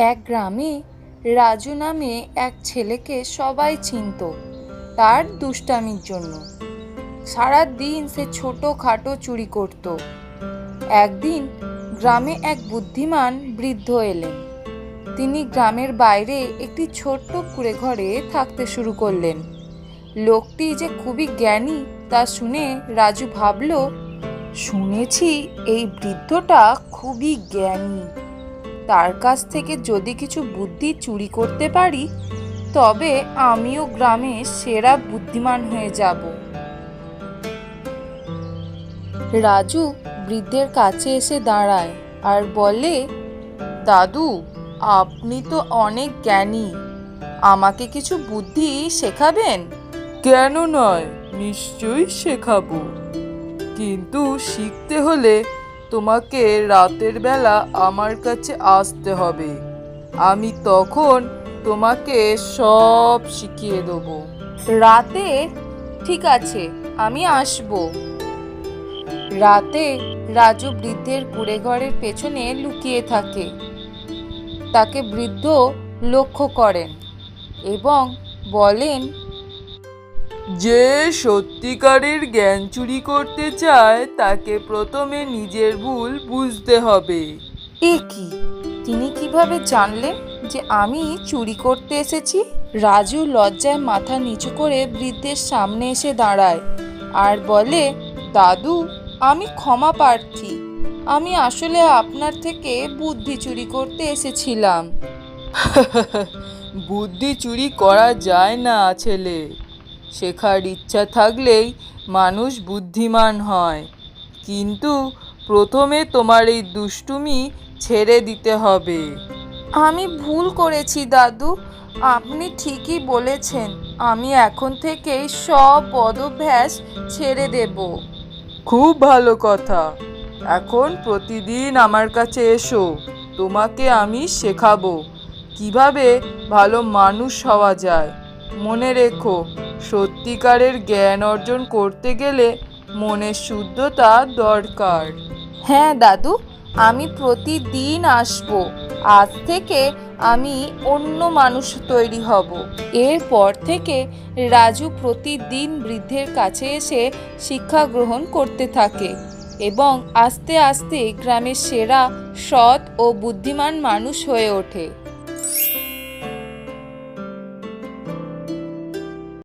এক গ্রামে রাজু নামে এক ছেলেকে সবাই চিনত তার দুষ্টামির জন্য। সারা দিন সে ছোটখাটো চুরি করত। একদিন গ্রামে এক বুদ্ধিমান বৃদ্ধ এলেন। তিনি গ্রামের বাইরে একটি ছোট্ট কুঁড়ে ঘরে থাকতে শুরু করলেন। লোকটি যে খুবই জ্ঞানী তা শুনে রাজু ভাবল, শুনেছি এই বৃদ্ধটা খুবই জ্ঞানী, তার কাছ থেকে যদি কিছু বুদ্ধি চুরি করতে পারি তবে আমিও গ্রামের সেরা বুদ্ধিমান হয়ে যাব। রাজু বৃদ্ধের কাছে এসে দাঁড়ায় আর বলে, দাদু, আপনি তো অনেক জ্ঞানী, আমাকে কিছু বুদ্ধি শেখাবেন? কেন নয়, নিশ্চয়ই শেখাবো, কিন্তু শিখতে হলে তোমাকে রাতের বেলা আমার কাছে আসতে হবে। আমি তখন তোমাকে সব শিখিয়ে দেবো। রাতে? ঠিক আছে, আমি আসব। রাতে রাজু বৃদ্ধের কুঁড়ে ঘরের পেছনে লুকিয়ে থাকে। তাকে বৃদ্ধ লক্ষ্য করেন এবং বলেন, যে সত্যিকারের জ্ঞান চুরি করতে চায় তাকে প্রথমে নিজের ভুল বুঝতে হবে। এ কি? তিনি কিভাবে জানলেন যে আমি চুরি করতে এসেছি? রাজু লজ্জায় মাথা নিচু করে বৃদ্ধের সামনে এসে দাঁড়ায় আর বলে, দাদু, আমি ক্ষমা প্রার্থী, আমি আসলে আপনার থেকে বুদ্ধি চুরি করতে এসেছিলাম। বুদ্ধি চুরি করা যায় না ছেলে, শেখার ইচ্ছা থাকলেই মানুষ বুদ্ধিমান হয়, কিন্তু প্রথমে তোমার এই দুষ্টুমি ছেড়ে দিতে হবে। আমি ভুল করেছি দাদু, আপনি ঠিকই বলেছেন, আমি এখন থেকেই সব বদভ্যাস ছেড়ে দেব। খুব ভালো কথা, এখন প্রতিদিন আমার কাছে এসো, তোমাকে আমি শেখাবো কিভাবে ভালো মানুষ হওয়া যায়। মনে রেখো, সত্যিকারের জ্ঞান অর্জন করতে গেলে মনের শুদ্ধতা দরকার। হ্যাঁ দাদু, আমি প্রতিদিন আসব। আজ থেকে আমি অন্য মানুষ তৈরি হব। এরপর থেকে রাজু প্রতিদিন বৃদ্ধের কাছে এসে শিক্ষা গ্রহণ করতে থাকে এবং আস্তে আস্তে গ্রামের সেরা, সৎ ও বুদ্ধিমান মানুষ হয়ে ওঠে।